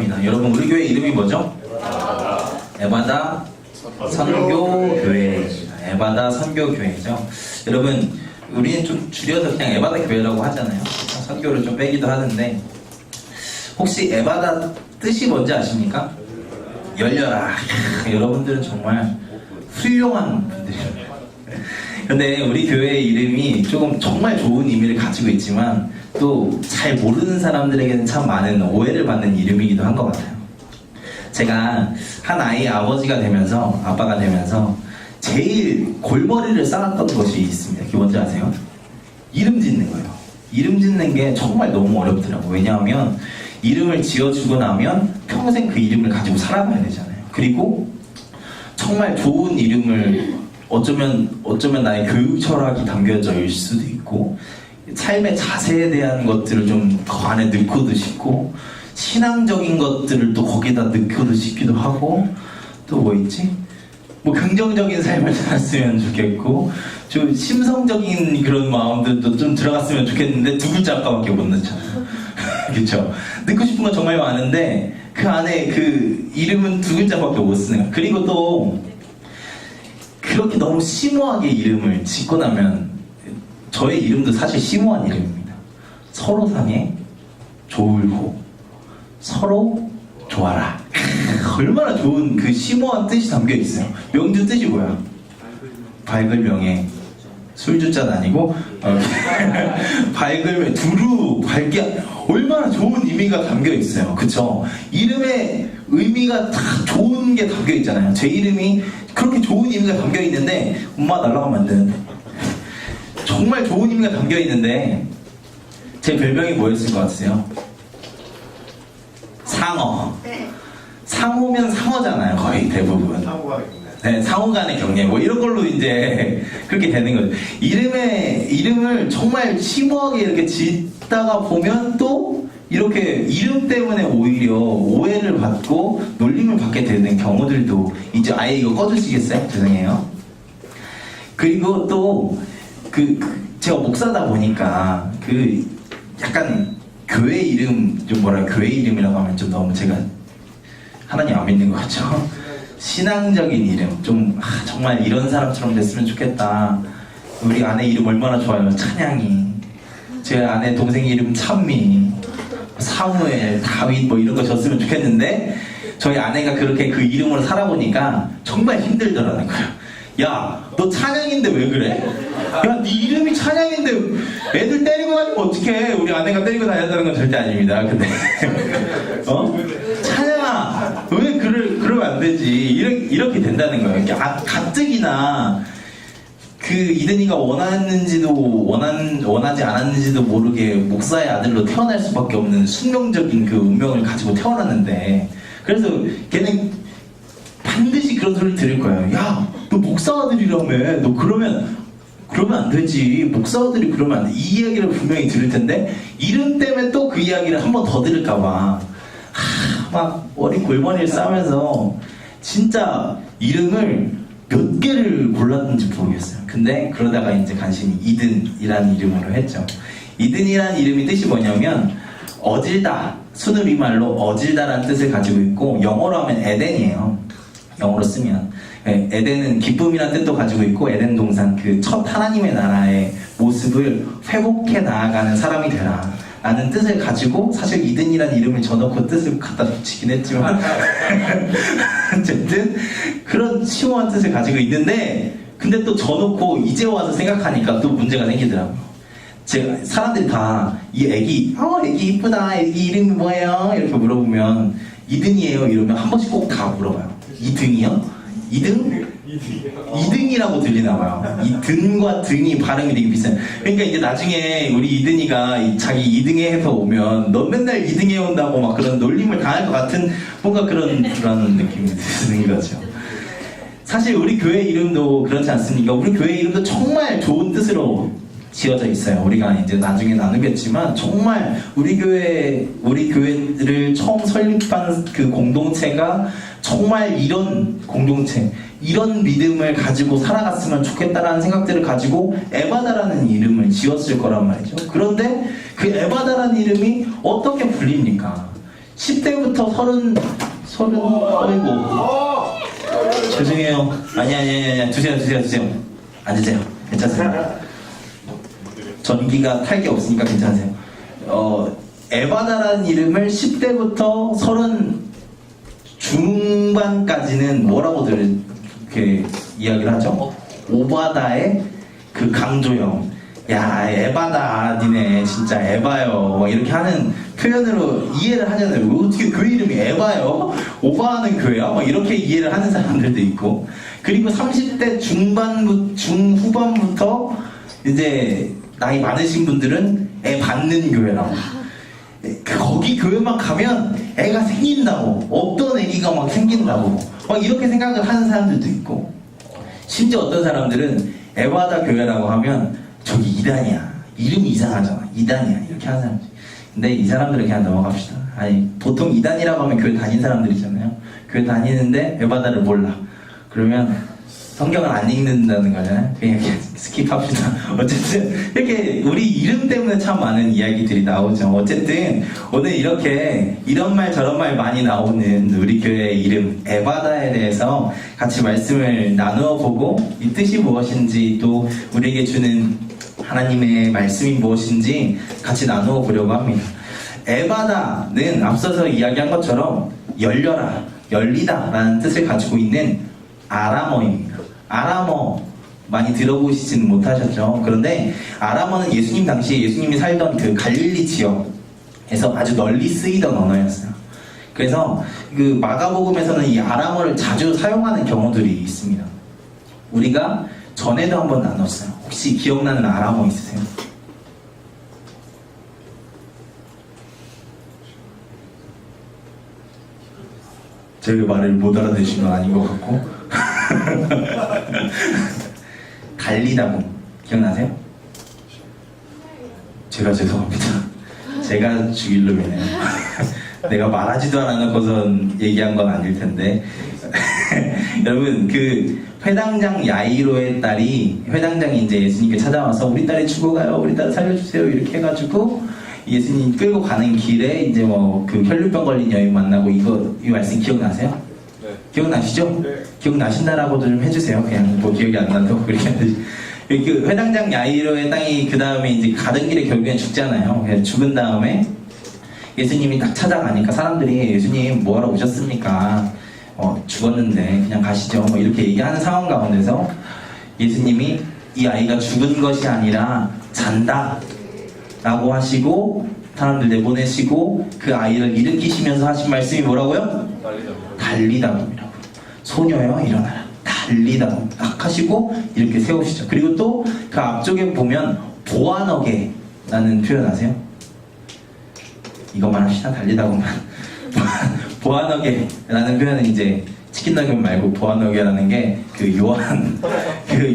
감사합니다. 여러분 우리 교회 이름이 뭐죠? 에바다 선교교회입니다. 에바다 선교교회죠. 여러분 우리는 좀 줄여서 그냥 에바다 교회라고 하잖아요. 선교를 좀 빼기도 하는데 혹시 에바다 뜻이 뭔지 아십니까? 열려라. 여러분들은 정말 훌륭한 분들이에요. 근데 우리 교회의 이름이 조금 정말 좋은 의미를 가지고 있지만 또 잘 모르는 사람들에게는 참 많은 오해를 받는 이름이기도 한 것 같아요. 제가 한 아이의 아버지가 되면서 아빠가 되면서 제일 골머리를 쌓았던 것이 있습니다. 그게 뭔지 아세요? 이름 짓는 거예요. 이름 짓는 게 정말 너무 어렵더라고요. 왜냐하면 이름을 지어주고 나면 평생 그 이름을 가지고 살아가야 되잖아요. 그리고 정말 좋은 이름을 어쩌면 나의 교육 철학이 담겨져 있을 수도 있고 삶의 자세에 대한 것들을 좀 그 안에 넣고도 싶고 신앙적인 것들을 또 거기다 넣고도 싶기도 하고 또 뭐 있지? 뭐 긍정적인 삶을 살았으면 좋겠고 좀 심성적인 그런 마음들도 좀 들어갔으면 좋겠는데 두 글자밖에 못 넣잖아요. 그렇죠? 넣고 싶은 건 정말 많은데 그 안에 그 이름은 두 글자밖에 못 쓰는 거예요. 그리고 또 그렇게 너무 심오하게 이름을 짓고 나면 저의 이름도 사실 심오한 이름입니다. 서로 상해 좋을고 서로 좋아라. 얼마나 좋은 그 심오한 뜻이 담겨 있어요. 명주 뜻이 뭐야? 밝을 명예. 술주자는 아니고 밝을 두루 밝게 얼마나 좋은 의미가 담겨 있어요. 그쵸? 이름에 의미가 다 좋은 게 담겨 있잖아요. 제 이름이 그렇게 좋은 의미가 담겨 있는데 엄마 날아가면 안 되는데 정말 좋은 의미가 담겨 있는데 제 별명이 뭐였을 것 같으세요? 상어. 상호면 상어잖아요. 거의 대부분. 네, 상호 간의 경례 뭐 이런 걸로 이제 그렇게 되는 거죠. 이름을 정말 심오하게 이렇게 짓다가 보면 또 이렇게 이름 때문에 오히려 오해를 받고 놀림을 받게 되는 경우들도 이제 아예 이거 꺼주시겠어요? 죄송해요. 그리고 또 제가 목사다 보니까 약간 교회 이름 좀 교회 이름이라고 하면 좀 너무 제가 하나님 안 믿는 것 같죠? 신앙적인 이름 정말 이런 사람처럼 됐으면 좋겠다. 우리 아내 이름 얼마나 좋아요. 찬양이. 제 아내 동생 이름 찬미, 사무엘, 다윗 뭐 이런 거 줬으면 좋겠는데 저희 아내가 그렇게 그 이름으로 살아보니까 정말 힘들더라는 거예요. 야, 너 찬양인데 왜 그래? 야, 네 이름이 찬양인데 애들 때리고 다니면 어떡해? 우리 아내가 때리고 다녔다는 건 절대 아닙니다. 근데 찬양아, 왜 그러면 안 되지? 이렇게 된다는 거예요. 가뜩이나 이든이가 원하지 않았는지도 모르게 목사의 아들로 태어날 수밖에 없는 숙명적인 그 운명을 가지고 태어났는데 그래서 걔는 반드시 그런 소리를 들을 거예요. 야, 너 목사 아들이라며. 너 그러면 안 되지. 목사 아들이 그러면 안 돼. 이 이야기를 분명히 들을 텐데 이름 때문에 또 그 이야기를 한 번 더 들을까봐 막 골머리를 싸면서 진짜 이름을 몇 개를 골랐는지 모르겠어요. 근데 그러다가 이제 간신히 이든이라는 이름으로 했죠. 이든이라는 이름이 뜻이 뭐냐면 어질다, 순우리말로 어질다라는 뜻을 가지고 있고 영어로 하면 에덴이에요. 영어로 쓰면 에덴은 기쁨이라는 뜻도 가지고 있고 에덴 동산 첫 하나님의 나라의 모습을 회복해 나아가는 사람이 되라 라는 뜻을 가지고 사실 이든이라는 이름을 져놓고 뜻을 갖다 붙이긴 했지만 어쨌든 그런 심오한 뜻을 가지고 있는데 근데 또 져놓고 이제 와서 생각하니까 또 문제가 생기더라고요. 사람들이 다 이 애기 이쁘다, 애기 이름이 뭐예요? 이렇게 물어보면 이든이에요 이러면 한 번씩 꼭 다 물어봐요. 이등이요? 이등? 이등이라고 들리나봐요. 이 등과 등이 발음이 되게 비슷해요. 그러니까 이제 나중에 우리 이든이가 자기 2등에 해서 오면 너 맨날 2등에 온다고 막 그런 놀림을 당할 것 같은 뭔가 그런 불안한 느낌이 드는 거죠. 사실 우리 교회 이름도 그렇지 않습니까? 우리 교회 이름도 정말 좋은 뜻으로 지어져 있어요. 우리가 이제 나중에 나누겠지만 정말 우리 교회를 처음 설립한 그 공동체가 정말 이런 공동체, 이런 믿음을 가지고 살아갔으면 좋겠다라는 생각들을 가지고 에바다라는 이름을 지었을 거란 말이죠. 그런데 그 에바다라는 이름이 어떻게 불립니까? 10대부터 어이구. 죄송해요. 아니. 드세요. 앉으세요. 괜찮습니다. 전기가 탈 게 없으니까 괜찮으세요. 에바다라는 이름을 10대부터 30 중반까지는 뭐라고들 이렇게 이야기를 하죠? 오바다의 그 강조형. 야, 에바다, 니네 진짜 에바요. 뭐 이렇게 하는 표현으로 이해를 하잖아요. 왜 어떻게 교회 이름이 에바요? 오바하는 교회야? 뭐 이렇게 이해를 하는 사람들도 있고. 그리고 30대 중후반부터 이제 나이 많으신 분들은 애 받는 교회라고. 거기 교회만 가면 애가 생긴다고, 없던 애기가 막 생긴다고 막 이렇게 생각을 하는 사람들도 있고, 심지어 어떤 사람들은 에바다 교회라고 하면 저기 이단이야, 이름이 이상하잖아, 이단이야, 이렇게 하는 사람들. 근데 이 사람들은 그냥 넘어갑시다. 아니, 보통 이단이라고 하면 교회 다닌 사람들이잖아요. 교회 다니는데 에바다를 몰라. 그러면 성경을 안 읽는다는 거잖아요. 그냥 스킵합시다. 어쨌든 이렇게 우리 이름 때문에 참 많은 이야기들이 나오죠. 어쨌든 오늘 이렇게 이런 말 저런 말 많이 나오는 우리 교회의 이름 에바다에 대해서 같이 말씀을 나누어 보고, 이 뜻이 무엇인지, 또 우리에게 주는 하나님의 말씀이 무엇인지 같이 나누어 보려고 합니다. 에바다는 앞서서 이야기한 것처럼 열려라, 열리다 라는 뜻을 가지고 있는 아람어입니다. 아람어 많이 들어보시지는 못하셨죠. 그런데 아람어는 예수님 당시에 예수님이 살던 그 갈릴리 지역에서 아주 널리 쓰이던 언어였어요. 그래서 그 마가복음에서는 이 아람어를 자주 사용하는 경우들이 있습니다. 우리가 전에도 한번 나눴어요. 혹시 기억나는 아람어 있으세요? 제 말을 못 알아듣으신 건 아닌 것 같고. 갈리다고 기억나세요? 제가 죄송합니다. 제가 죽일 놈이네요. 내가 말하지도 않아놓고선 얘기한 건 아닐 텐데. 여러분, 그 회당장 야이로의 딸이, 회당장이 이제 예수님께 찾아와서 우리 딸이 죽어가요, 우리 딸 살려주세요, 이렇게 해가지고 예수님 끌고 가는 길에 이제 뭐 그 혈류병 걸린 여인 만나고, 이 말씀 기억나세요? 네. 기억나시죠? 네. 기억나신다라고 좀 해주세요. 그냥 뭐 기억이 안 나도 그렇게. 그 회당장 야이로의 땅이 그 다음에 이제 가던 길에 결국엔 죽잖아요. 그래서 죽은 다음에 예수님이 딱 찾아가니까 사람들이 예수님 뭐하러 오셨습니까? 죽었는데 그냥 가시죠. 뭐 이렇게 얘기하는 상황 가운데서 예수님이 이 아이가 죽은 것이 아니라 잔다 라고 하시고 사람들 내보내시고 그 아이를 일으키시면서 하신 말씀이 뭐라고요? 달리다움이라고. 소녀여 일어나라, 달리다움 딱 하시고 이렇게 세우시죠. 그리고 또 그 앞쪽에 보면 보아너게라는 표현 아세요? 이것만 합시다. 달리다움만. 보아너게라는 표현은 이제 치킨 너겟 말고 보아너게라는 게 그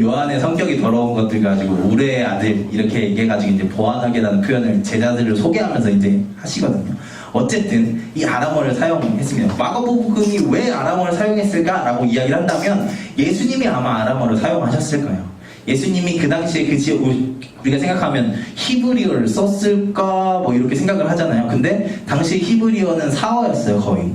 요한의 성격이 더러운 것들 가지고 우레의 아들 이렇게 얘기해가지고 이제 보아너게라는 표현을 제자들을 소개하면서 이제 하시거든요. 어쨌든 이 아람어를 사용했습니다. 마가복음이 왜 아람어를 사용했을까라고 이야기를 한다면 예수님이 아마 아람어를 사용하셨을 거예요. 예수님이 그 당시에 그 지역, 우리가 생각하면 히브리어를 썼을까 뭐 이렇게 생각을 하잖아요. 근데 당시 히브리어는 사어였어요, 거의.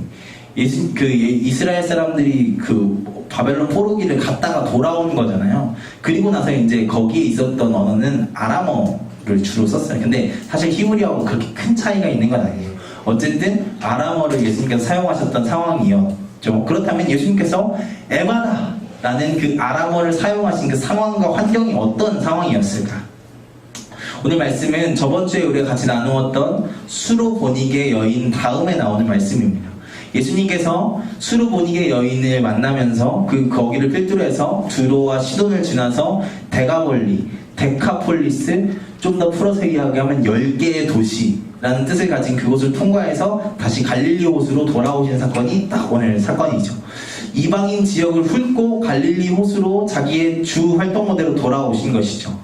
이스라엘 사람들이 그 바벨론 포로기를 갔다가 돌아온 거잖아요. 그리고 나서 이제 거기에 있었던 언어는 아람어를 주로 썼어요. 근데 사실 히브리어하고 그렇게 큰 차이가 있는 건 아니에요. 어쨌든 아람어를 예수님께서 사용하셨던 상황이었죠. 그렇다면 예수님께서 에바다라는 그 아람어를 사용하신 그 상황과 환경이 어떤 상황이었을까? 오늘 말씀은 저번 주에 우리가 같이 나누었던 수로보니게 여인 다음에 나오는 말씀입니다. 예수님께서 수로보니게 여인을 만나면서 거기를 필두로 해서 두로와 시돈을 지나서 데가볼리, 데카폴리스, 좀 더 풀어서 이야기하면 10개의 도시라는 뜻을 가진 그곳을 통과해서 다시 갈릴리 호수로 돌아오신 사건이 딱 오늘 사건이죠. 이방인 지역을 훑고 갈릴리 호수로 자기의 주 활동무대로 돌아오신 것이죠.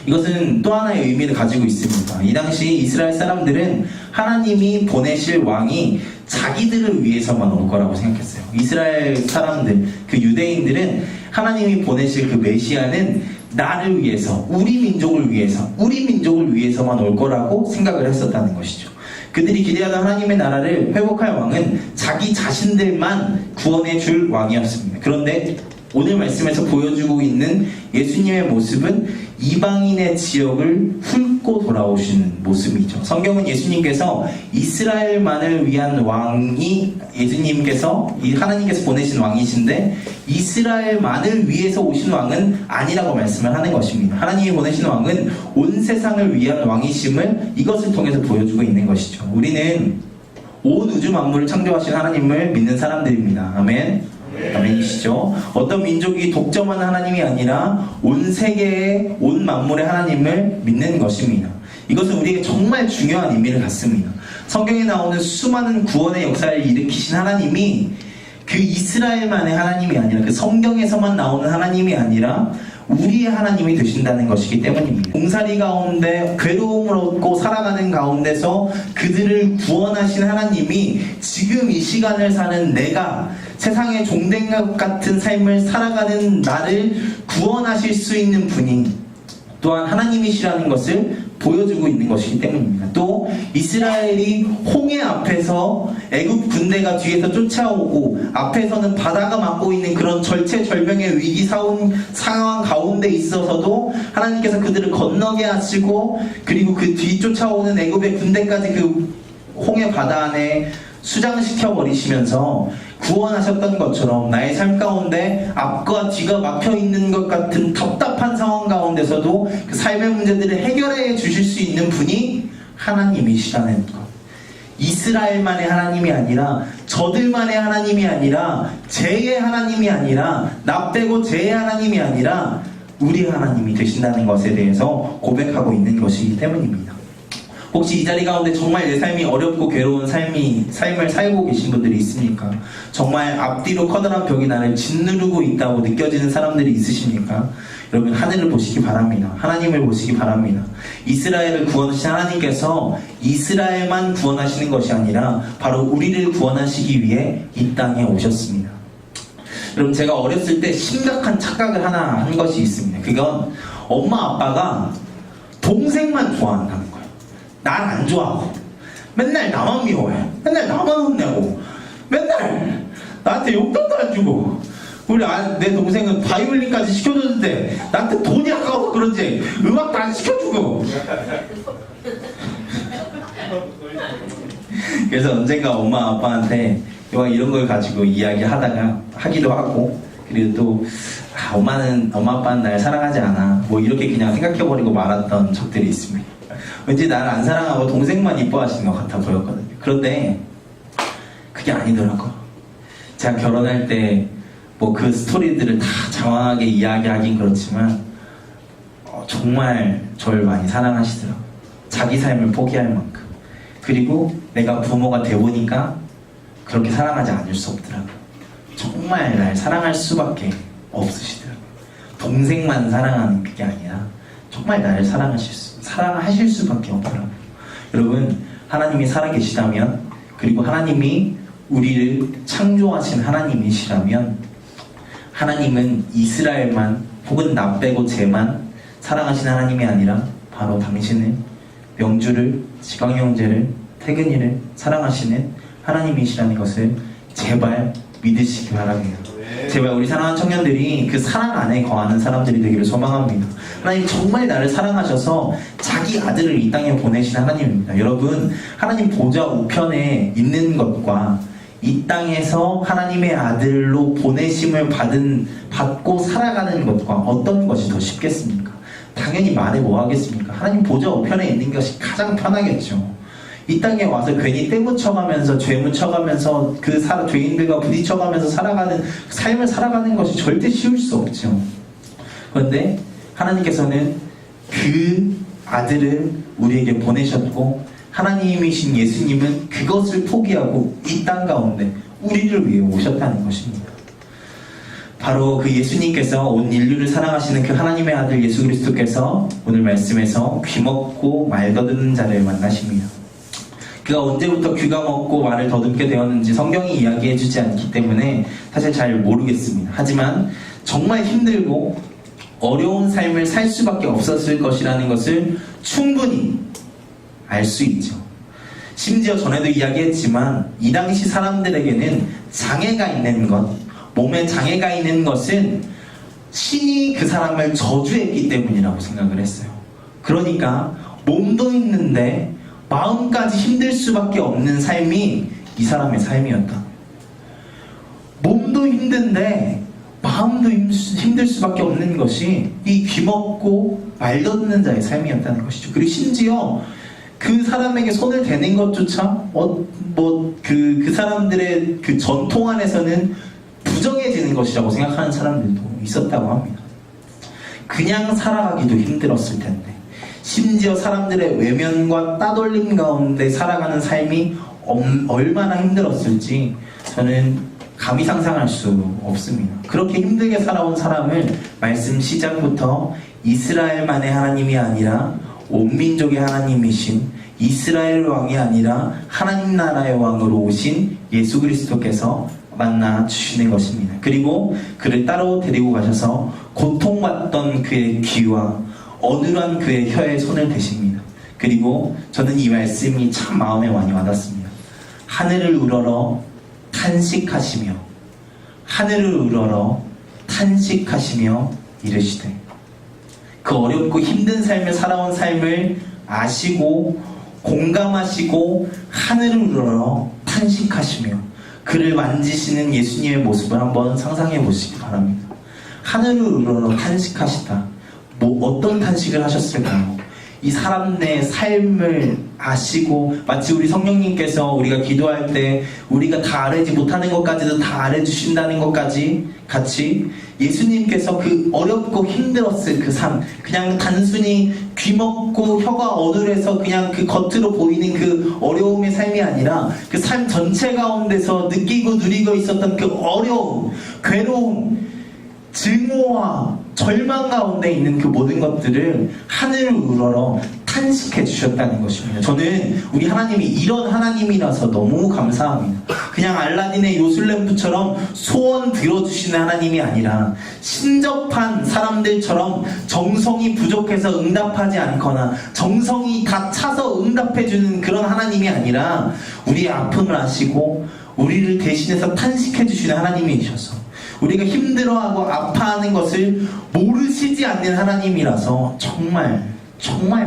이것은 또 하나의 의미를 가지고 있습니다. 이 당시 이스라엘 사람들은 하나님이 보내실 왕이 자기들을 위해서만 올 거라고 생각했어요. 이스라엘 사람들, 그 유대인들은 하나님이 보내실 그 메시아는 나를 위해서, 우리 민족을 위해서만 올 거라고 생각을 했었다는 것이죠. 그들이 기대하던 하나님의 나라를 회복할 왕은 자기 자신들만 구원해 줄 왕이었습니다. 그런데 오늘 말씀에서 보여주고 있는 예수님의 모습은 이방인의 지역을 훑고 돌아오시는 모습이죠. 성경은 예수님께서 이스라엘만을 위한 왕이 하나님께서 보내신 왕이신데 이스라엘만을 위해서 오신 왕은 아니라고 말씀을 하는 것입니다. 하나님이 보내신 왕은 온 세상을 위한 왕이심을 이것을 통해서 보여주고 있는 것이죠. 우리는 온 우주 만물을 창조하신 하나님을 믿는 사람들입니다. 아멘. 아멘이시죠? 어떤 민족이 독점하는 하나님이 아니라 온 세계의 온 만물의 하나님을 믿는 것입니다. 이것은 우리에게 정말 중요한 의미를 갖습니다. 성경에 나오는 수많은 구원의 역사를 일으키신 하나님이 그 이스라엘만의 하나님이 아니라 그 성경에서만 나오는 하나님이 아니라 우리의 하나님이 되신다는 것이기 때문입니다. 공살이 가운데 괴로움을 얻고 살아가는 가운데서 그들을 구원하신 하나님이 지금 이 시간을 사는 내가 세상의 종된 것 같은 삶을 살아가는 나를 구원하실 수 있는 분이 또한 하나님이시라는 것을 보여주고 있는 것이기 때문입니다. 또 이스라엘이 홍해 앞에서 애굽 군대가 뒤에서 쫓아오고 앞에서는 바다가 막고 있는 그런 절체절명의 위기 상황 가운데 있어서도 하나님께서 그들을 건너게 하시고 그리고 그 뒤 쫓아오는 애굽의 군대까지 그 홍해 바다 안에 수장시켜 버리시면서 구원하셨던 것처럼 나의 삶 가운데 앞과 뒤가 막혀있는 것 같은 답답한 상황 가운데서도 그 삶의 문제들을 해결해 주실 수 있는 분이 하나님이시라는 것. 이스라엘만의 하나님이 아니라 저들만의 하나님이 아니라 쟤의 하나님이 아니라 나 빼고 쟤의 하나님이 아니라 우리 하나님이 되신다는 것에 대해서 고백하고 있는 것이기 때문입니다. 혹시 이 자리 가운데 정말 내 삶이 어렵고 괴로운 삶을 살고 계신 분들이 있습니까? 정말 앞뒤로 커다란 벽이 나를 짓누르고 있다고 느껴지는 사람들이 있으십니까? 여러분 하늘을 보시기 바랍니다. 하나님을 보시기 바랍니다. 이스라엘을 구원하신 하나님께서 이스라엘만 구원하시는 것이 아니라 바로 우리를 구원하시기 위해 이 땅에 오셨습니다. 여러분 제가 어렸을 때 심각한 착각을 하나 한 것이 있습니다. 그건 엄마 아빠가 동생만 좋아한다는 거예요. 날 안 좋아하고 맨날 나만 미워해. 맨날 나만 혼내고 맨날 나한테 용돈도 안 주고 내 동생은 바이올린까지 시켜줬는데 나한테 돈이 아까워서 그런지 음악도 안 시켜주고 그래서 언젠가 엄마 아빠한테 이런 걸 가지고 하기도 하고 그리고 또 엄마 아빠는 날 사랑하지 않아 이렇게 그냥 생각해버리고 말았던 적들이 있습니다. 왠지 나를 안 사랑하고 동생만 이뻐하시는 것 같아 보였거든요. 그런데 그게 아니더라고요. 제가 결혼할 때 그 스토리들을 다 장황하게 이야기하긴 그렇지만 정말 저를 많이 사랑하시더라고요. 자기 삶을 포기할 만큼. 그리고 내가 부모가 되보니까 그렇게 사랑하지 않을 수 없더라고요. 정말 날 사랑할 수밖에 없으시더라고요. 동생만 사랑하는 그게 아니라 정말 나를 사랑하실 수밖에 없더라고요. 여러분 하나님이 살아계시다면 그리고 하나님이 우리를 창조하신 하나님이시라면 하나님은 이스라엘만 혹은 나 빼고 쟤만 사랑하신 하나님이 아니라 바로 당신을 명주를 지광 형제를 태근이를 사랑하시는 하나님이시라는 것을 제발 믿으시기 바랍니다. 제발 우리 사랑하는 청년들이 그 사랑 안에 거하는 사람들이 되기를 소망합니다. 하나님 정말 나를 사랑하셔서 자기 아들을 이 땅에 보내신 하나님입니다. 여러분 하나님 보좌 우편에 있는 것과 이 땅에서 하나님의 아들로 보내심을 받고 살아가는 것과 어떤 것이 더 쉽겠습니까? 당연히 말해 뭐 하겠습니까? 하나님 보좌 우편에 있는 것이 가장 편하겠죠. 이 땅에 와서 괜히 때 묻혀가면서 죄 묻혀가면서 죄인들과 부딪혀가면서 삶을 살아가는 것이 절대 쉬울 수 없죠. 그런데 하나님께서는 그 아들을 우리에게 보내셨고 하나님이신 예수님은 그것을 포기하고 이 땅 가운데 우리를 위해 오셨다는 것입니다. 바로 그 예수님께서 온 인류를 사랑하시는 그 하나님의 아들 예수 그리스도께서 오늘 말씀에서 귀먹고 말 더듬는 자를 만나십니다. 그가 언제부터 귀가 먹고 말을 더듬게 되었는지 성경이 이야기해주지 않기 때문에 사실 잘 모르겠습니다. 하지만 정말 힘들고 어려운 삶을 살 수밖에 없었을 것이라는 것을 충분히 알 수 있죠. 심지어 전에도 이야기했지만 이 당시 사람들에게는 장애가 있는 것, 몸에 장애가 있는 것은 신이 그 사람을 저주했기 때문이라고 생각을 했어요. 그러니까 몸도 힘든데 마음까지 힘들 수밖에 없는 삶이 이 사람의 삶이었다. 몸도 힘든데 마음도 힘들 수밖에 없는 것이 이 귀먹고 말듣는 자의 삶이었다는 것이죠. 그리고 심지어 그 사람에게 손을 대는 것조차 그 사람들의 그 전통 안에서는 부정해지는 것이라고 생각하는 사람들도 있었다고 합니다. 그냥 살아가기도 힘들었을 텐데 심지어 사람들의 외면과 따돌림 가운데 살아가는 삶이 얼마나 힘들었을지 저는 감히 상상할 수 없습니다. 그렇게 힘들게 살아온 사람을 말씀 시작부터 이스라엘만의 하나님이 아니라 온 민족의 하나님이신 이스라엘 왕이 아니라 하나님 나라의 왕으로 오신 예수 그리스도께서 만나 주시는 것입니다. 그리고 그를 따로 데리고 가셔서 고통받던 그의 귀와 어눌한 그의 혀에 손을 대십니다. 그리고 저는 이 말씀이 참 마음에 많이 와닿습니다. 하늘을 우러러 탄식하시며 하늘을 우러러 탄식하시며 이르시되 그 어렵고 힘든 삶을 살아온 삶을 아시고 공감하시고 하늘을 우러러 탄식하시며 그를 만지시는 예수님의 모습을 한번 상상해 보시기 바랍니다. 하늘을 우러러 탄식하시다. 어떤 탄식을 하셨을까요? 이 사람의 삶을 아시고 마치 우리 성령님께서 우리가 기도할 때 우리가 다 알지 못하는 것까지도 다 알아주신다는 것까지 같이 예수님께서 그 어렵고 힘들었을 그 삶, 그냥 단순히 귀먹고 혀가 어눌해서 그냥 그 겉으로 보이는 그 어려움의 삶이 아니라 그 삶 전체 가운데서 느끼고 누리고 있었던 그 어려움, 괴로움, 증오와 절망 가운데 있는 그 모든 것들을 하늘을 우러러 탄식해 주셨다는 것입니다. 저는 우리 하나님이 이런 하나님이라서 너무 감사합니다. 그냥 알라딘의 요술램프처럼 소원 들어주시는 하나님이 아니라 신접한 사람들처럼 정성이 부족해서 응답하지 않거나 정성이 다 차서 응답해주는 그런 하나님이 아니라 우리의 아픔을 아시고 우리를 대신해서 탄식해 주시는 하나님이셔서 우리가 힘들어하고 아파하는 것을 모르시지 않는 하나님이라서 정말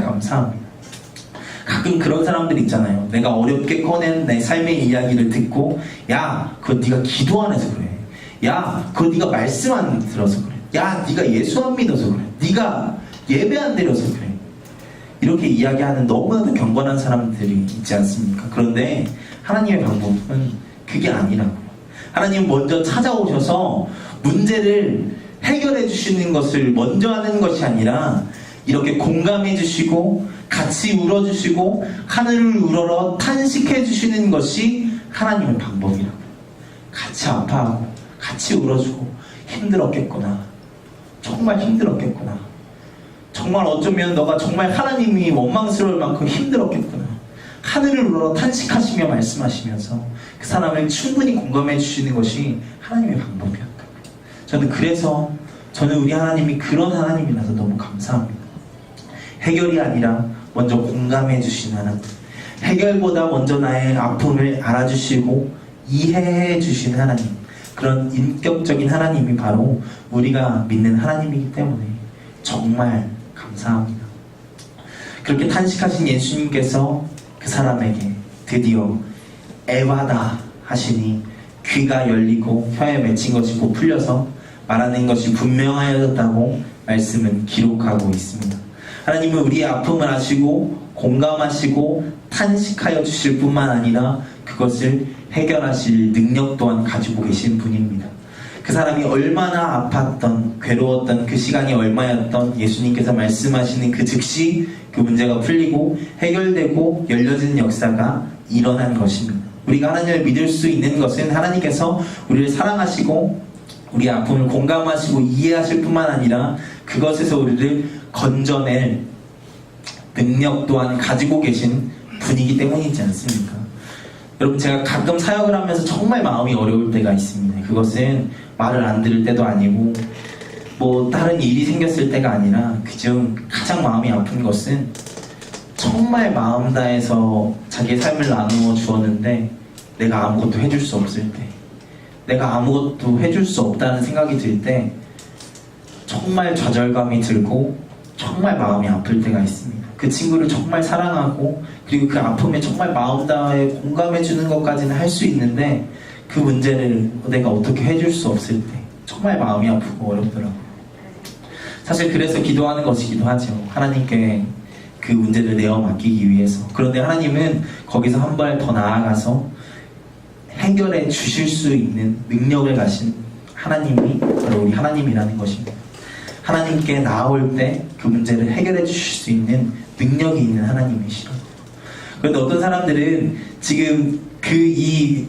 감사합니다. 가끔 그런 사람들 있잖아요. 내가 어렵게 꺼낸 내 삶의 이야기를 듣고 야 그거 네가 기도 안 해서 그래. 야 그거 네가 말씀 안 들어서 그래. 야 네가 예수 안 믿어서 그래. 네가 예배 안 드려서 그래. 이렇게 이야기하는 너무나도 경건한 사람들이 있지 않습니까? 그런데 하나님의 방법은 그게 아니라고요. 하나님 먼저 찾아오셔서 문제를 해결해 주시는 것을 먼저 하는 것이 아니라 이렇게 공감해 주시고 같이 울어주시고 하늘을 우러러 탄식해 주시는 것이 하나님의 방법이라고요. 같이 아파하고 같이 울어주고 힘들었겠구나. 정말 힘들었겠구나. 정말 어쩌면 너가 정말 하나님이 원망스러울 만큼 힘들었겠구나. 하늘을 우러러 탄식하시며 말씀하시면서 그 사람을 충분히 공감해 주시는 것이 하나님의 방법이었다. 저는 그래서 저는 우리 하나님이 그런 하나님이라서 너무 감사합니다. 해결이 아니라 먼저 공감해 주시는 하나님, 해결보다 먼저 나의 아픔을 알아주시고 이해해 주시는 하나님, 그런 인격적인 하나님이 바로 우리가 믿는 하나님이기 때문에 정말 감사합니다. 그렇게 탄식하신 예수님께서 그 사람에게 드디어 에바다 하시니 귀가 열리고 혀에 맺힌 것이 곧 풀려서 말하는 것이 분명하여졌다고 말씀은 기록하고 있습니다. 하나님은 우리의 아픔을 아시고 공감하시고 탄식하여 주실 뿐만 아니라 그것을 해결하실 능력 또한 가지고 계신 분입니다. 그 사람이 얼마나 아팠던 괴로웠던 그 시간이 얼마였던 예수님께서 말씀하시는 그 즉시 그 문제가 풀리고 해결되고 열려지는 역사가 일어난 것입니다. 우리가 하나님을 믿을 수 있는 것은 하나님께서 우리를 사랑하시고 우리의 아픔을 공감하시고 이해하실 뿐만 아니라 그것에서 우리를 건져낼 능력 또한 가지고 계신 분이기 때문이지 않습니까? 여러분, 제가 가끔 사역을 하면서 정말 마음이 어려울 때가 있습니다. 그것은 말을 안 들을 때도 아니고 다른 일이 생겼을 때가 아니라 그중 가장 마음이 아픈 것은 정말 마음 다해서 자기의 삶을 나누어 주었는데 내가 아무것도 해줄 수 없을 때, 내가 아무것도 해줄 수 없다는 생각이 들 때 정말 좌절감이 들고 정말 마음이 아플 때가 있습니다. 그 친구를 정말 사랑하고 그리고 그 아픔에 정말 마음 다해 공감해 주는 것까지는 할 수 있는데 그 문제를 내가 어떻게 해줄 수 없을 때 정말 마음이 아프고 어렵더라고요. 사실 그래서 기도하는 것이기도 하죠. 하나님께 그 문제를 내어 맡기기 위해서. 그런데 하나님은 거기서 한 발 더 나아가서 해결해 주실 수 있는 능력을 가신 하나님이 바로 우리 하나님이라는 것입니다. 하나님께 나아올 때 그 문제를 해결해 주실 수 있는 능력이 있는 하나님이시죠. 그런데 어떤 사람들은 지금 이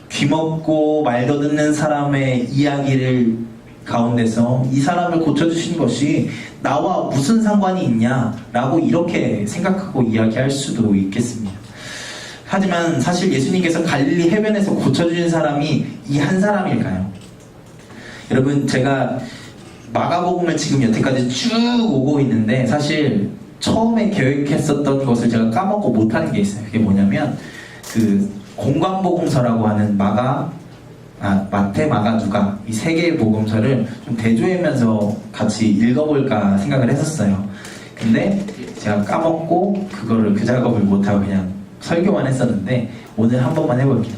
귀먹고 말도 듣는 사람의 이야기를 가운데서 이 사람을 고쳐주신 것이 나와 무슨 상관이 있냐라고 이렇게 생각하고 이야기할 수도 있겠습니다. 하지만 사실 예수님께서 갈릴리 해변에서 고쳐주신 사람이 이 한 사람일까요? 여러분, 제가 마가복음을 지금 여태까지 쭉 오고 있는데 사실 처음에 계획했었던 것을 제가 까먹고 못하는 게 있어요. 그게 뭐냐면 그 공관복음서라고 하는 마태, 마가, 누가 이 세 개의 복음서를 좀 대조하면서 같이 읽어볼까 생각을 했었어요. 근데 제가 까먹고 그거를 그 작업을 못하고 그냥 설교만 했었는데 오늘 한 번만 해볼게요.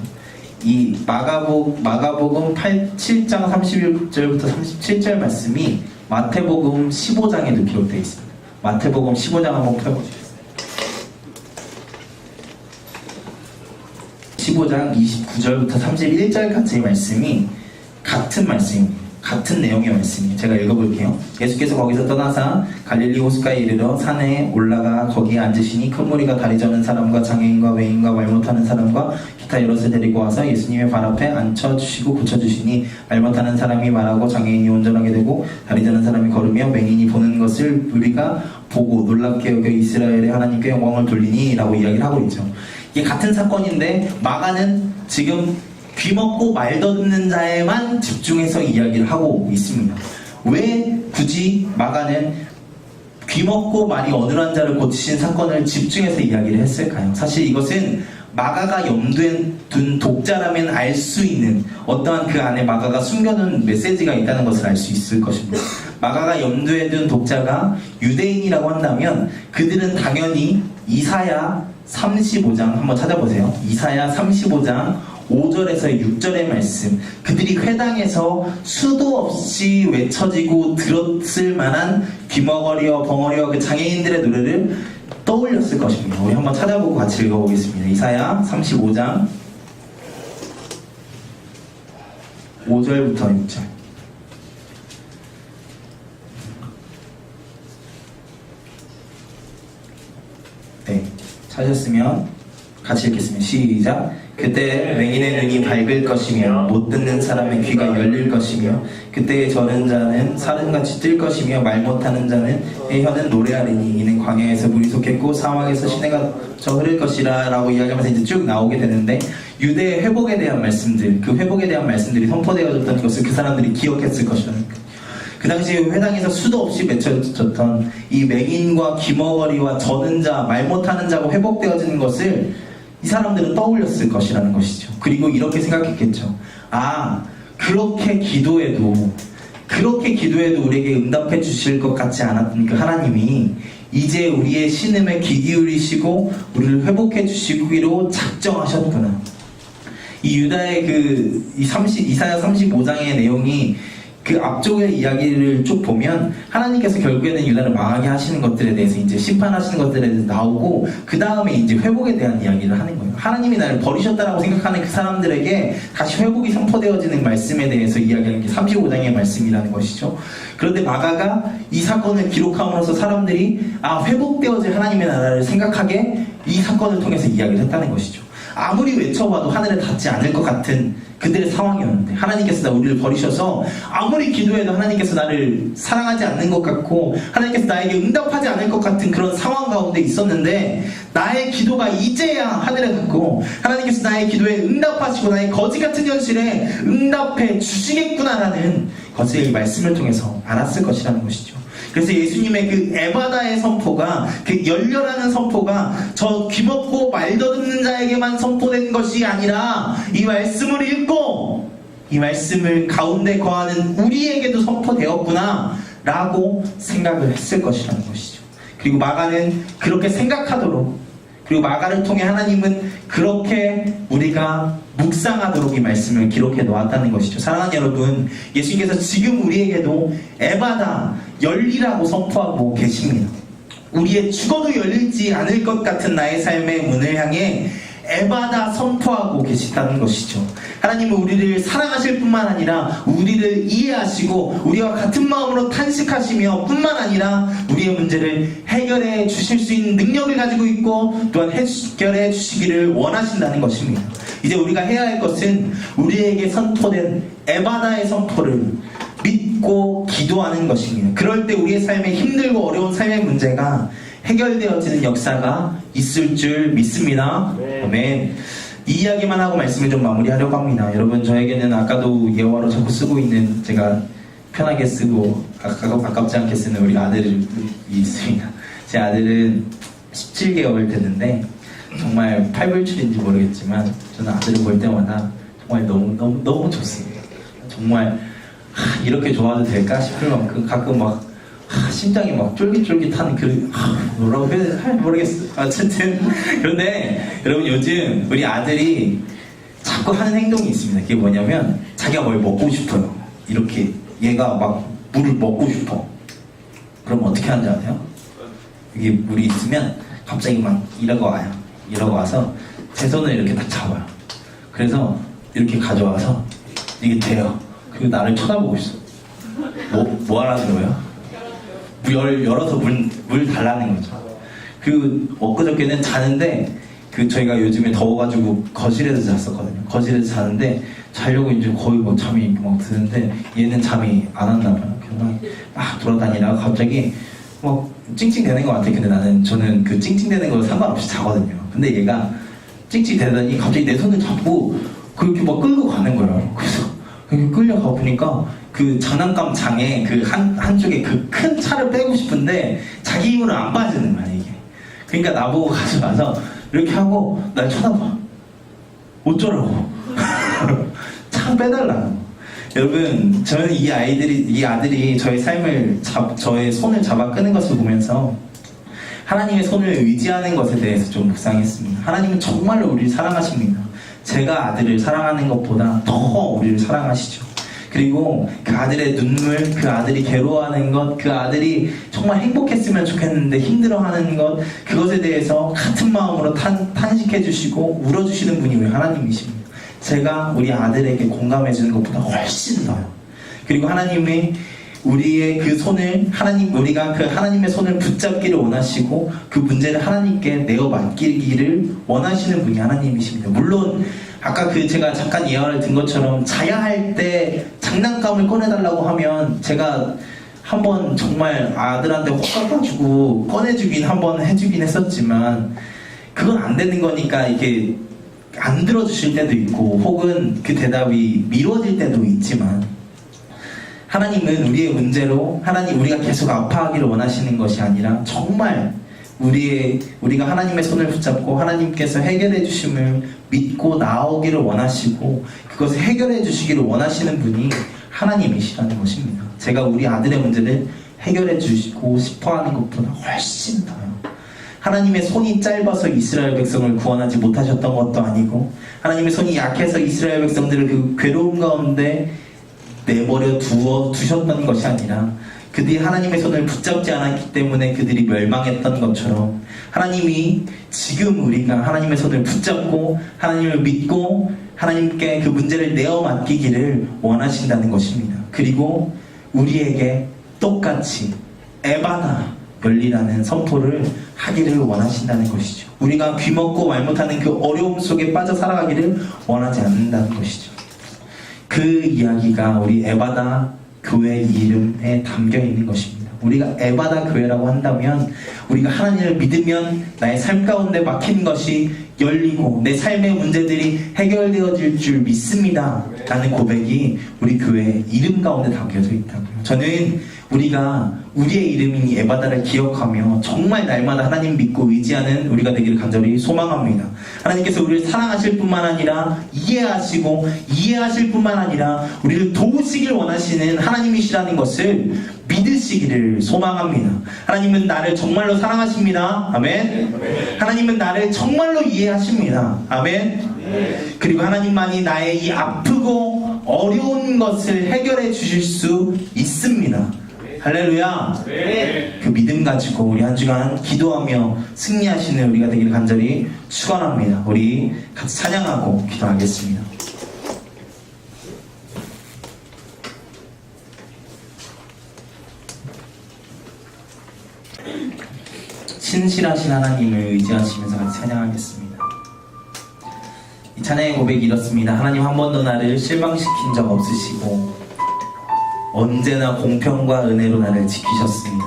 이 마가복음 7장 31절부터 37절 말씀이 마태복음 15장에도 기록되어 있습니다. 마태복음 15장 한번 펴보시겠어요? 15장 29절부터 31절까지의 말씀이 같은 말씀입니다. 같은 내용의 말씀이에요. 제가 읽어볼게요. 예수께서 거기서 떠나사 갈릴리 호숫가에 이르러 산에 올라가 거기에 앉으시니 큰 무리가 다리 저는 사람과 장애인과 외인과 말 못하는 사람과 기타 여럿을 데리고 와서 예수님의 발 앞에 앉혀주시고 고쳐주시니 말 못하는 사람이 말하고 장애인이 온전하게 되고 다리 저는 사람이 걸으며 맹인이 보는 것을 무리가 보고 놀랍게 여겨 이스라엘의 하나님께 영광을 돌리니 라고 이야기를 하고 있죠. 이게 같은 사건인데 마가는 지금 귀먹고 말도 듣는 자에만 집중해서 이야기를 하고 있습니다. 왜 굳이 마가는 귀먹고 말이 어눌한 자를 고치신 사건을 집중해서 이야기를 했을까요? 사실 이것은 마가가 염두에 둔 독자라면 알 수 있는 어떠한 그 안에 마가가 숨겨둔 메시지가 있다는 것을 알 수 있을 것입니다. 마가가 염두에 둔 독자가 유대인이라고 한다면 그들은 당연히 이사야 35장 한번 찾아보세요. 이사야 35장 5절에서 6절의 말씀, 그들이 회당에서 수도 없이 외쳐지고 들었을 만한 귀머거리와 벙어리와 그 장애인들의 노래를 떠올렸을 것입니다. 우리 한번 찾아보고 같이 읽어보겠습니다. 이사야 35장 5절부터 6절. 네, 찾으셨으면 같이 읽겠습니다. 시작. 그때 맹인의 눈이 밝을 것이며 못 듣는 사람의 귀가 열릴 것이며 그때의 저는 자는 사슴같이 뜰 것이며 말 못하는 자는 혀는 노래하리니 이는 광야에서 물이 솟겠고 사막에서 시내가 저 흐를 것이라 라고 이야기하면서 이제 쭉 나오게 되는데 유대의 회복에 대한 말씀들, 그 회복에 대한 말씀들이 선포되어졌던 것을 그 사람들이 기억했을 것이라는 거예요. 그 당시에 회당에서 수도 없이 맺혀졌던 이 맹인과 귀머거리와 저는 자, 말 못하는 자가 회복되어지는 것을 이 사람들은 떠올렸을 것이라는 것이죠. 그리고 이렇게 생각했겠죠. 아, 그렇게 기도해도 우리에게 응답해 주실 것 같지 않았던 그 하나님이 이제 우리의 신음에 귀 기울이시고 우리를 회복해 주시기로 작정하셨구나. 이 유다의 이사야 35장의 내용이 그 앞쪽의 이야기를 쭉 보면 하나님께서 결국에는 유다를 망하게 하시는 것들에 대해서 이제 심판하시는 것들에 대해서 나오고 그 다음에 이제 회복에 대한 이야기를 하는 거예요. 하나님이 나를 버리셨다라고 생각하는 그 사람들에게 다시 회복이 선포되어지는 말씀에 대해서 이야기하는 게 35장의 말씀이라는 것이죠. 그런데 마가가 이 사건을 기록함으로써 사람들이 회복되어질 하나님의 나라를 생각하게 이 사건을 통해서 이야기를 했다는 것이죠. 아무리 외쳐봐도 하늘에 닿지 않을 것 같은 그들의 상황이었는데 하나님께서 우리를 버리셔서 아무리 기도해도 하나님께서 나를 사랑하지 않는 것 같고 하나님께서 나에게 응답하지 않을 것 같은 그런 상황 가운데 있었는데 나의 기도가 이제야 하늘에 닿고 하나님께서 나의 기도에 응답하시고 나의 거지 같은 현실에 응답해 주시겠구나라는 것을 이 말씀을 통해서 알았을 것이라는 것이죠. 그래서 예수님의 그 에바다의 선포가, 그 열려라는 선포가 저 귀먹고 말도 듣는 자에게만 선포된 것이 아니라 이 말씀을 읽고 이 말씀을 가운데 거하는 우리에게도 선포되었구나 라고 생각을 했을 것이라는 것이죠. 그리고 마가는 그렇게 생각하도록, 그리고 마가를 통해 하나님은 그렇게 우리가 묵상하도록 이 말씀을 기록해 놓았다는 것이죠. 사랑하는 여러분, 예수님께서 지금 우리에게도 에바다, 열리라고 선포하고 계십니다. 우리의 죽어도 열리지 않을 것 같은 나의 삶의 문을 향해 에바다 선포하고 계시다는 것이죠. 하나님은 우리를 사랑하실 뿐만 아니라 우리를 이해하시고 우리와 같은 마음으로 탄식하시며 뿐만 아니라 우리의 문제를 해결해 주실 수 있는 능력을 가지고 있고 또한 해결해 주시기를 원하신다는 것입니다. 이제 우리가 해야 할 것은 우리에게 선포된 에바다의 선포를 믿고 기도하는 것입니다. 그럴 때 우리의 삶에 힘들고 어려운 삶의 문제가 해결되어지는 역사가 있을 줄 믿습니다. 아멘. 이 이야기만 하고 말씀을 좀 마무리하려고 합니다. 여러분, 저에게는 아까도 예화로 자꾸 쓰고 있는, 제가 편하게 쓰고 아깝지 않게 쓰는 우리 아들이 있습니다. 제 아들은 17개월 됐는데 정말 팔불출인지 모르겠지만 저는 아들을 볼 때마다 정말 너무 좋습니다. 정말 이렇게 좋아도 될까 싶을 만큼 가끔 막 심장이 막 쫄깃쫄깃한 뭐라고 해야 될지 모르겠어요. 어쨌든 그런데 여러분, 요즘 우리 아들이 자꾸 하는 행동이 있습니다. 그게 뭐냐면 자기가 뭘 먹고 싶어요. 이렇게 얘가 막 물을 먹고 싶어. 그럼 어떻게 하는지 아세요? 이게 물이 있으면 갑자기 막 이러고 와요. 이러고 와서 제 손을 이렇게 딱 잡아요. 그래서 이렇게 가져와서 이게 돼요. 그리고 나를 쳐다보고 있어. 뭐 하라는 거예요? 열어서 물 달라는 거죠. 그리고 엊그저께는 자는데, 저희가 요즘에 더워가지고 거실에서 잤었거든요. 거실에서 자는데 자려고 이제 거의 뭐 잠이 막 드는데 얘는 잠이 안 왔나 봐요. 그냥 막 돌아다니다가 갑자기 막 찡찡대는 것 같아요. 근데 저는 그 찡찡대는 거 상관없이 자거든요. 근데 얘가 찡찡대더니 갑자기 내 손을 잡고 그렇게 막 끌고 가는 거예요. 그래서 그렇게 끌려가 보니까 그 장난감 장에 그 한쪽에 그 큰 차를 빼고 싶은데 자기 힘으로 안 빠지는 거야, 이게. 그러니까 나보고 가져가서 이렇게 하고 날 쳐다봐. 어쩌라고. 차 빼달라고. 여러분, 저는 이 아들이 저의 삶을 저의 손을 잡아 끄는 것을 보면서 하나님의 손을 의지하는 것에 대해서 좀 묵상했습니다. 하나님은 정말로 우리를 사랑하십니다. 제가 아들을 사랑하는 것보다 더 우리를 사랑하시죠. 그리고 그 아들의 눈물, 그 아들이 괴로워하는 것, 그 아들이 정말 행복했으면 좋겠는데 힘들어하는 것, 그것에 대해서 같은 마음으로 탄식해 주시고 울어주시는 분이 우리 하나님이십니다. 제가 우리 아들에게 공감해 주는 것보다 훨씬 더요. 그리고 하나님이 우리의 그 손을, 우리가 그 하나님의 손을 붙잡기를 원하시고 그 문제를 하나님께 내어 맡기기를 원하시는 분이 하나님이십니다. 물론 아까 제가 잠깐 예화를 든 것처럼 자야 할 때 장난감을 꺼내달라고 하면 제가 한번 정말 아들한테 혹가가지고 꺼내주긴 한번 해주긴 했었지만 그건 안 되는 거니까 이게 안 들어주실 때도 있고 혹은 그 대답이 미뤄질 때도 있지만 하나님은 우리의 문제로 우리가 계속 아파하기를 원하시는 것이 아니라 정말 우리가 하나님의 손을 붙잡고 하나님께서 해결해 주심을 믿고 나오기를 원하시고 그것을 해결해 주시기를 원하시는 분이 하나님이시라는 것입니다. 제가 우리 아들의 문제를 해결해 주시고 싶어하는 것보다 훨씬 더요. 하나님의 손이 짧아서 이스라엘 백성을 구원하지 못하셨던 것도 아니고 하나님의 손이 약해서 이스라엘 백성들을 그 괴로움 가운데 내버려 두셨던 것이 아니라 그들이 하나님의 손을 붙잡지 않았기 때문에 그들이 멸망했던 것처럼 하나님이 지금 우리가 하나님의 손을 붙잡고 하나님을 믿고 하나님께 그 문제를 내어 맡기기를 원하신다는 것입니다. 그리고 우리에게 똑같이 에바다 열리라는 선포를 하기를 원하신다는 것이죠. 우리가 귀먹고 말 못하는 그 어려움 속에 빠져 살아가기를 원하지 않는다는 것이죠. 그 이야기가 우리 에바다 교회 이름에 담겨 있는 것입니다. 우리가 에바다 교회라고 한다면 우리가 하나님을 믿으면 나의 삶 가운데 막힌 것이 열리고 내 삶의 문제들이 해결되어질 줄 믿습니다 라는 고백이 우리 교회 이름 가운데 담겨져 있다고요. 저는 우리가 우리의 이름인 이 에바다를 기억하며 정말 날마다 하나님 믿고 의지하는 우리가 되기를 간절히 소망합니다. 하나님께서 우리를 사랑하실 뿐만 아니라 이해하실 뿐만 아니라 우리를 도우시길 원하시는 하나님이시라는 것을 믿으시기를 소망합니다. 하나님은 나를 정말로 사랑하십니다. 아멘. 하나님은 나를 정말로 이해하십니다. 아멘. 그리고 하나님만이 나의 이 아프고 어려운 것을 해결해 주실 수 있습니다. 할렐루야. 그 믿음 가지고 우리 한 주간 기도하며 승리하시는 우리가 되기를 간절히 축원합니다. 우리 같이 찬양하고 기도하겠습니다. 신실하신 하나님을 의지하시면서 같이 찬양하겠습니다. 이 찬양의 고백이 이렇습니다. 하나님 한 번도 나를 실망시킨 적 없으시고 언제나 공평과 은혜로 나를 지키셨습니다.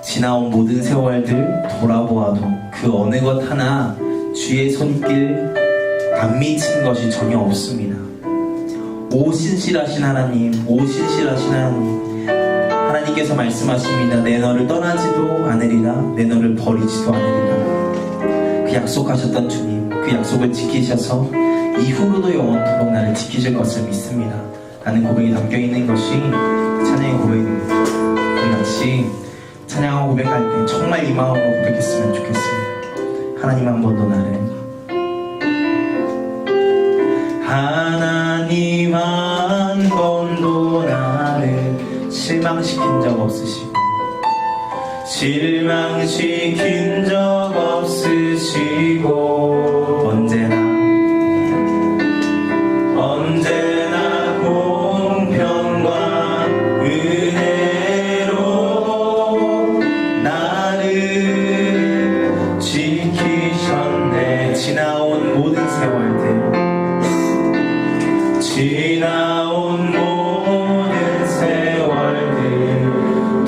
지나온 모든 세월들 돌아보아도 그 어느 것 하나 주의 손길 안 미친 것이 전혀 없습니다. 오 신실하신 하나님, 하나님께서 말씀하십니다. 내 너를 떠나지도 않으리라, 내 너를 버리지도 않으리라. 그 약속하셨던 주님, 그 약속을 지키셔서 이후로도 영원토록 나를 지키실 것을 믿습니다 라는 고백이 담겨있는 것이 찬양의 고백입니다. 우리 같이 찬양하고 고백할 때 정말 이 마음으로 고백했으면 좋겠습니다. 하나님 한 번도 나를 실망시킨 적 없으시고 언제나 공평과 은혜로 나를 지키셨네. 지나온 모든 세월들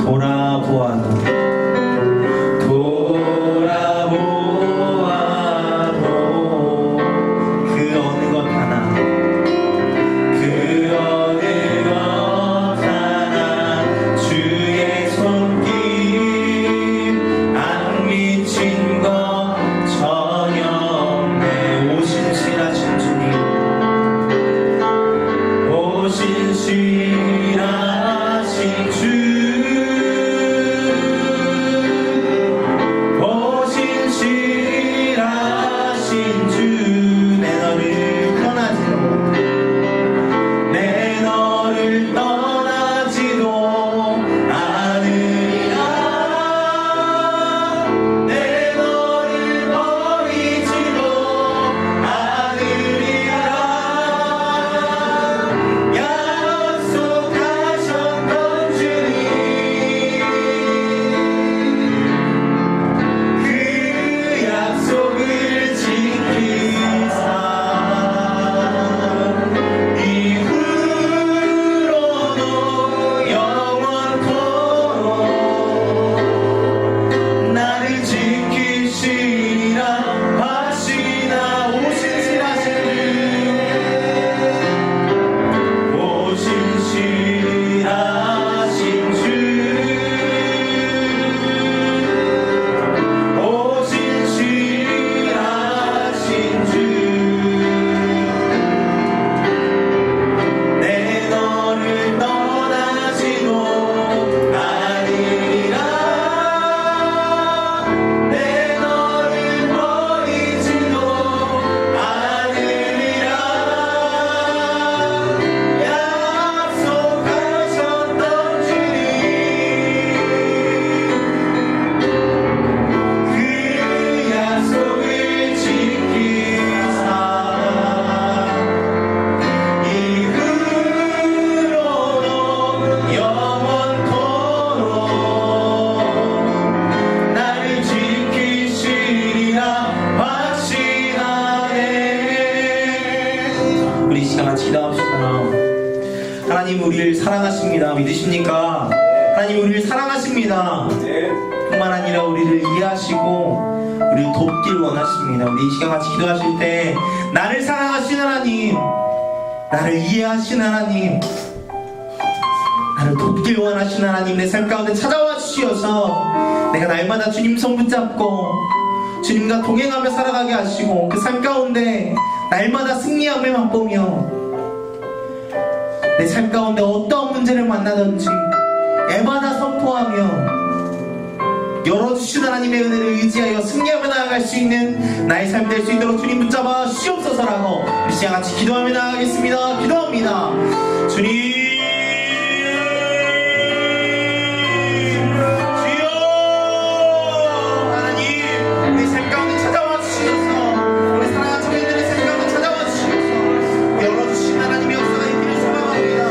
돌아보아도 하나님 우리를 사랑하십니다. 믿으십니까? 하나님 우리를 사랑하십니다. 뿐만 아니라 우리를 이해하시고 우리를 돕길 원하십니다. 우리 이 시간 같이 기도하실 때 나를 사랑하신 하나님, 나를 이해하신 하나님, 나를 돕길 원하신 하나님, 내 삶 가운데 찾아와 주시어서 내가 날마다 주님 손 붙잡고 주님과 동행하며 살아가게 하시고 그 삶 가운데 날마다 승리함을 맛보며 내 삶 가운데 어떠한 문제를 만나든지 애마다 선포하며 열어주신 하나님의 은혜를 의지하여 승리하며 나아갈 수 있는 나의 삶 될 수 있도록 주님 붙잡아 주옵소서라고 이 시간 같이 기도하며 나아가겠습니다. 기도합니다. 주님, 주여, 하나님, 우리 삶 가운데 찾아와 주시옵소서. 우리 사랑하는 청년들의 삶 가운데 찾아와 주시옵소서. 열어주신 하나님의 역사가 있기를 소망합니다.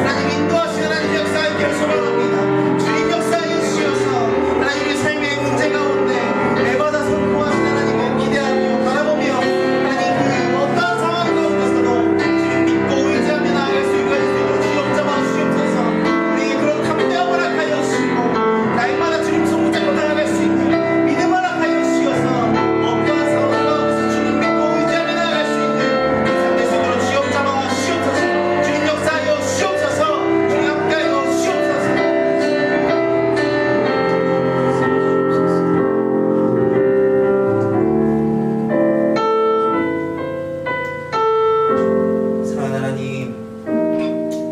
하나님 인도하신 하나님의 역사가 있기를 소망합니다. 주님 역사해 주시옵소서. 하나님의 삶의 문제 가운데 매마다 선포하신 하나님을 기대하며 바라보며 하나님 그 어떠한 상황 가운데서도 주님 믿고 의지하며 나아갈 수 있도록 주님 붙잡아 주시옵소서. 우리에게 그런 담대함을 허락하여 주시고 날마다 주님 손 붙잡고 나아갈 수 있는 믿음을 허락하여 주시어서 어떠한 상황 가운데서 주님 믿고 의지하며 나아갈 수 있는 삶 될 수 있도록 주님 붙잡아 주시옵소서. 주님 역사하여 주시옵소서. 주님 함께하여 주시옵소서. 사랑하는 하나님,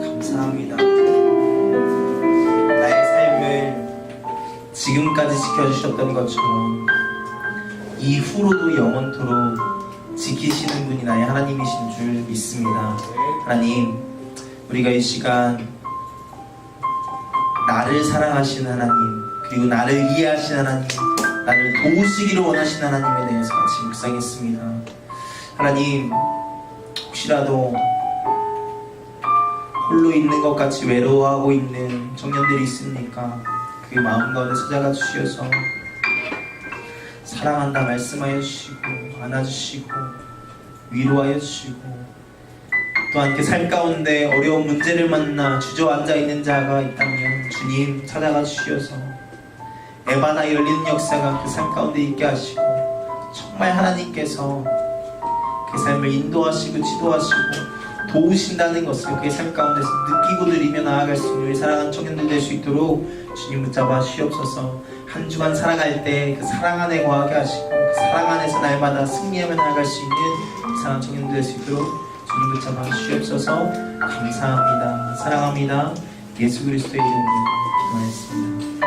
감사합니다. 나의 삶을 지금까지 지켜주셨던 것처럼 이후로도 영원토록 지키시는 분이 나의 하나님이신 줄 믿습니다. 하나님, 우리가 이 시간 나를 사랑하신 하나님, 그리고 나를 이해하신 하나님, 나를 도우시기를 원하신 하나님에 대해서 같이 묵상했습니다. 하나님, 혹시라도 홀로 있는 것 같이 외로워하고 있는 청년들이 있습니까? 그 마음 가운데 찾아가 주시어서 사랑한다 말씀하여 주시고 안아주시고 위로하여 주시고 또한 그 삶 가운데 어려운 문제를 만나 주저앉아 있는 자가 있다면 주님 찾아가 주시어서 에바나 열리는 역사가 그 삶 가운데 있게 하시고 정말 하나님께서 그 삶을 인도하시고 지도하시고 도우신다는 것을 그의 삶 가운데서 느끼고 누리며 나아갈 수 있는 우리 사랑하는 청년들 될 수 있도록 주님 붙잡아 주시옵소서. 한 주간 살아갈 때 그 사랑 안에 거하게 하시고 그 사랑 안에서 날마다 승리하며 나아갈 수 있는 사랑하는 청년들 될 수 있도록 주님 붙잡아 주시옵소서. 감사합니다. 사랑합니다. 예수 그리스도의 이름으로 기도하였습니다.